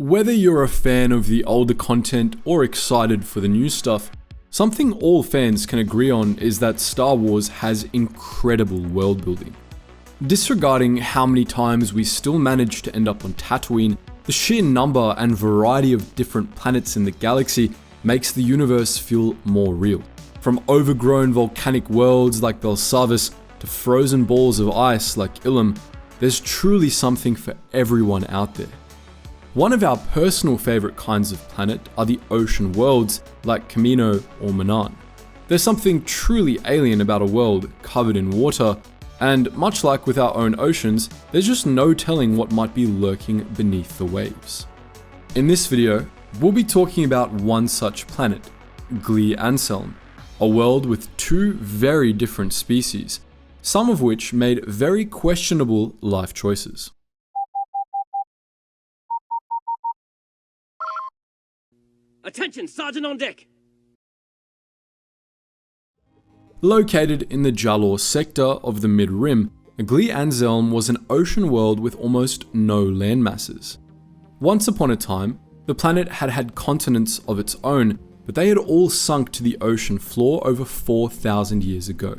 Whether you're a fan of the older content or excited for the new stuff, something all fans can agree on is that Star Wars has incredible world building. Disregarding how many times we still manage to end up on Tatooine, the sheer number and variety of different planets in the galaxy makes the universe feel more real. From overgrown volcanic worlds like Belsavis to frozen balls of ice like Ilum, there's truly something for everyone out there. One of our personal favourite kinds of planet are the ocean worlds like Kamino or Manaan. There's something truly alien about a world covered in water, and much like with our own oceans, there's just no telling what might be lurking beneath the waves. In this video, we'll be talking about one such planet, Glee Anselm, a world with two very different species, some of which made very questionable life choices. Attention, Sergeant on deck! Located in the Jalor sector of the Mid-Rim, Glee Anselm was an ocean world with almost no land masses. Once upon a time, the planet had had continents of its own, but they had all sunk to the ocean floor over 4,000 years ago.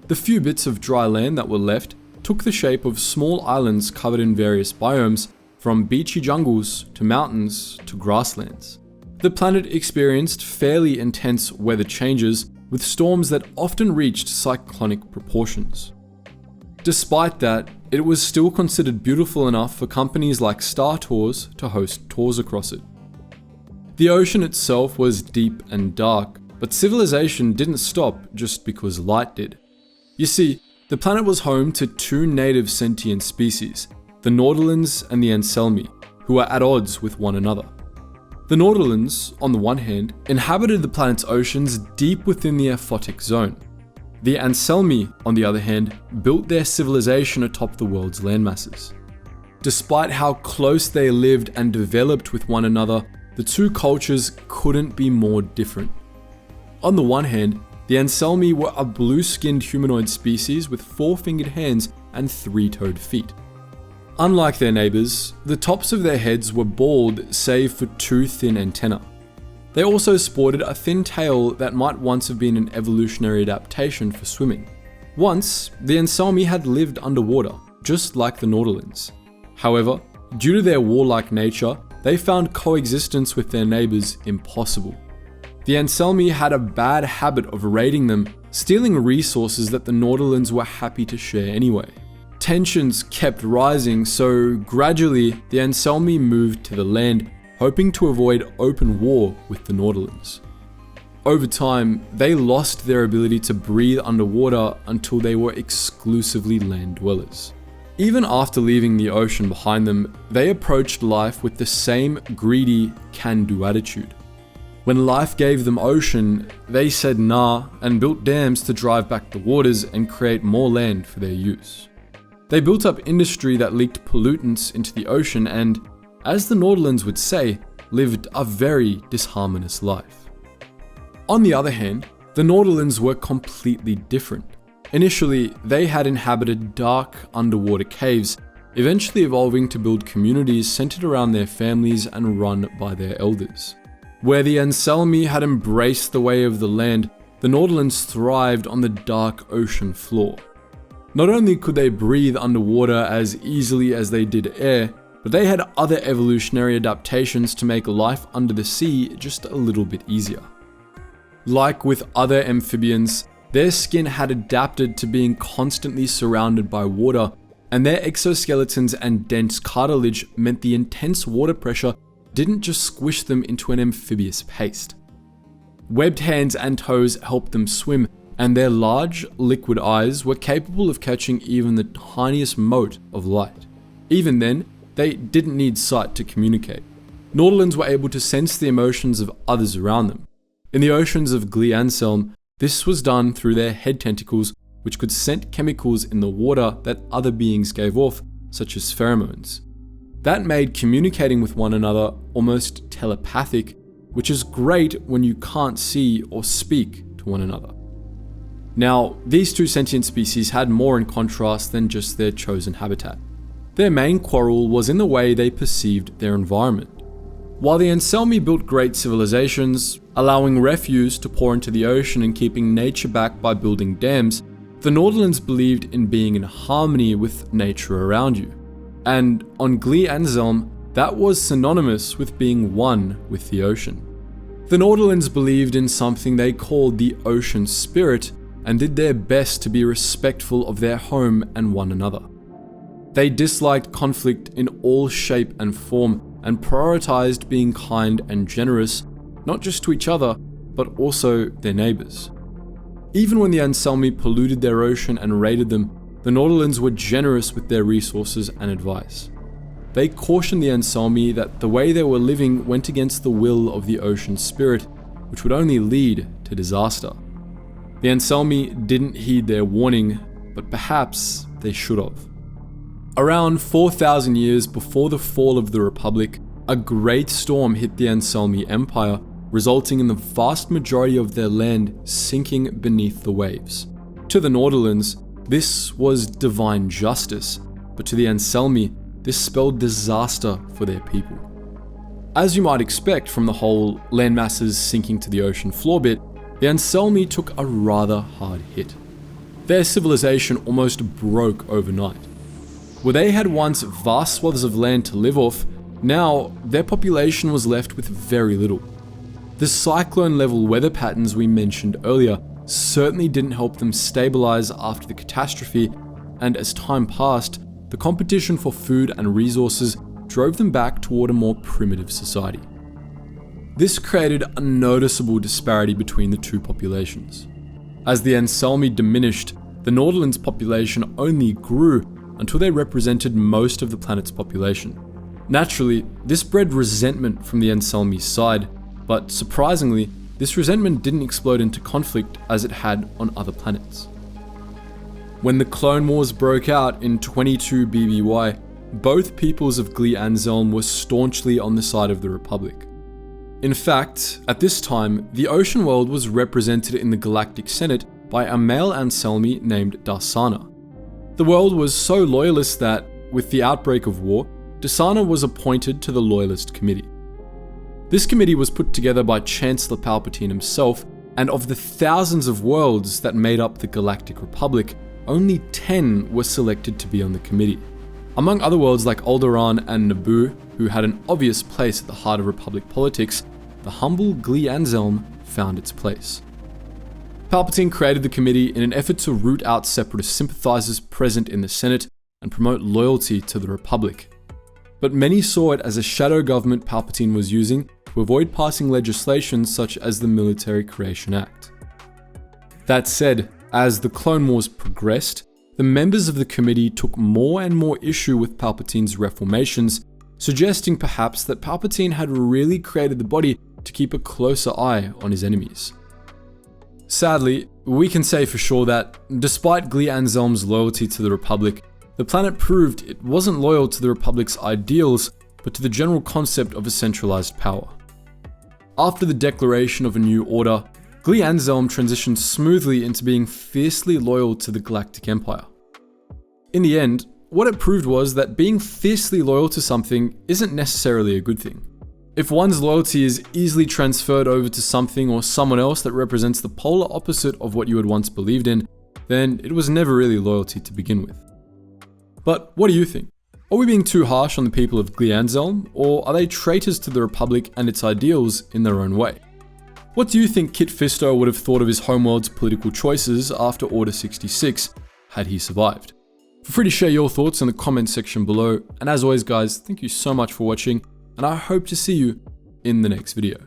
The few bits of dry land that were left took the shape of small islands covered in various biomes, from beachy jungles to mountains to grasslands. The planet experienced fairly intense weather changes, with storms that often reached cyclonic proportions. Despite that, it was still considered beautiful enough for companies like Star Tours to host tours across it. The ocean itself was deep and dark, but civilization didn't stop just because light did. You see, the planet was home to two native sentient species, the Nautilans and the Anselmi, who were at odds with one another. The Nautilans, on the one hand, inhabited the planet's oceans deep within the aphotic zone. The Anselmi, on the other hand, built their civilization atop the world's landmasses. Despite how close they lived and developed with one another, the two cultures couldn't be more different. On the one hand, the Anselmi were a blue-skinned humanoid species with four-fingered hands and three-toed feet. Unlike their neighbours, the tops of their heads were bald save for two thin antennae. They also sported a thin tail that might once have been an evolutionary adaptation for swimming. Once, the Anselmi had lived underwater, just like the Nautilans. However, due to their warlike nature, they found coexistence with their neighbours impossible. The Anselmi had a bad habit of raiding them, stealing resources that the Nautilans were happy to share anyway. Tensions kept rising, so gradually the Anselmi moved to the land, hoping to avoid open war with the Nautilans. Over time, they lost their ability to breathe underwater until they were exclusively land dwellers. Even after leaving the ocean behind them, they approached life with the same greedy, can-do attitude. When life gave them ocean, they said nah and built dams to drive back the waters and create more land for their use. They built up industry that leaked pollutants into the ocean and, as the Nautilans would say, lived a very disharmonious life. On the other hand, the Nautilans were completely different. Initially, they had inhabited dark underwater caves, eventually evolving to build communities centered around their families and run by their elders. Where the Anselmi had embraced the way of the land, the Nautilans thrived on the dark ocean floor. Not only could they breathe underwater as easily as they did air, but they had other evolutionary adaptations to make life under the sea just a little bit easier. Like with other amphibians, their skin had adapted to being constantly surrounded by water, and their exoskeletons and dense cartilage meant the intense water pressure didn't just squish them into an amphibious paste. Webbed hands and toes helped them swim, and their large, liquid eyes were capable of catching even the tiniest mote of light. Even then, they didn't need sight to communicate. Nautilans were able to sense the emotions of others around them. In the oceans of Glee Anselm, this was done through their head tentacles, which could scent chemicals in the water that other beings gave off, such as pheromones. That made communicating with one another almost telepathic, which is great when you can't see or speak to one another. Now, these two sentient species had more in contrast than just their chosen habitat. Their main quarrel was in the way they perceived their environment. While the Anselmi built great civilizations, allowing refuse to pour into the ocean and keeping nature back by building dams, the Nautilans believed in being in harmony with nature around you. And on Glee Anselm, that was synonymous with being one with the ocean. The Nautilans believed in something they called the ocean spirit and did their best to be respectful of their home and one another. They disliked conflict in all shape and form and prioritized being kind and generous, not just to each other, but also their neighbors. Even when the Anselmi polluted their ocean and raided them, the Nautilans were generous with their resources and advice. They cautioned the Anselmi that the way they were living went against the will of the ocean spirit, which would only lead to disaster. The Anselmi didn't heed their warning, but perhaps they should have. Around 4,000 years before the fall of the Republic, a great storm hit the Anselmi Empire, resulting in the vast majority of their land sinking beneath the waves. To the Nautilans, this was divine justice, but to the Anselmi, this spelled disaster for their people. As you might expect from the whole landmasses sinking to the ocean floor bit, the Anselmi took a rather hard hit. Their civilization almost broke overnight. Where they had once vast swaths of land to live off, now their population was left with very little. The cyclone-level weather patterns we mentioned earlier certainly didn't help them stabilize after the catastrophe, and as time passed, the competition for food and resources drove them back toward a more primitive society. This created a noticeable disparity between the two populations. As the Anselmi diminished, the Nautilans' population only grew until they represented most of the planet's population. Naturally, this bred resentment from the Anselmi's side, but surprisingly, this resentment didn't explode into conflict as it had on other planets. When the Clone Wars broke out in 22 BBY, both peoples of Glee Anselm were staunchly on the side of the Republic. In fact, at this time, the ocean world was represented in the Galactic Senate by a male Anselmi named Darsana. The world was so loyalist that, with the outbreak of war, Darsana was appointed to the Loyalist Committee. This committee was put together by Chancellor Palpatine himself, and of the thousands of worlds that made up the Galactic Republic, only 10 were selected to be on the committee. Among other worlds like Alderaan and Naboo, who had an obvious place at the heart of Republic politics, the humble Glee Anselm found its place. Palpatine created the committee in an effort to root out separatist sympathizers present in the Senate and promote loyalty to the Republic. But many saw it as a shadow government Palpatine was using to avoid passing legislation such as the Military Creation Act. That said, as the Clone Wars progressed, the members of the committee took more and more issue with Palpatine's reformations, suggesting perhaps that Palpatine had really created the body to keep a closer eye on his enemies. Sadly, we can say for sure that, despite Glee Anselm's loyalty to the Republic, the planet proved it wasn't loyal to the Republic's ideals, but to the general concept of a centralized power. After the declaration of a new order, Glee Anselm transitioned smoothly into being fiercely loyal to the Galactic Empire. In the end, what it proved was that being fiercely loyal to something isn't necessarily a good thing. If one's loyalty is easily transferred over to something or someone else that represents the polar opposite of what you had once believed in, then it was never really loyalty to begin with. But what do you think? Are we being too harsh on the people of Glee Anselm, or are they traitors to the Republic and its ideals in their own way? What do you think Kit Fisto would have thought of his homeworld's political choices after Order 66, had he survived? Feel free to share your thoughts in the comments section below, and as always guys, thank you so much for watching, and I hope to see you in the next video.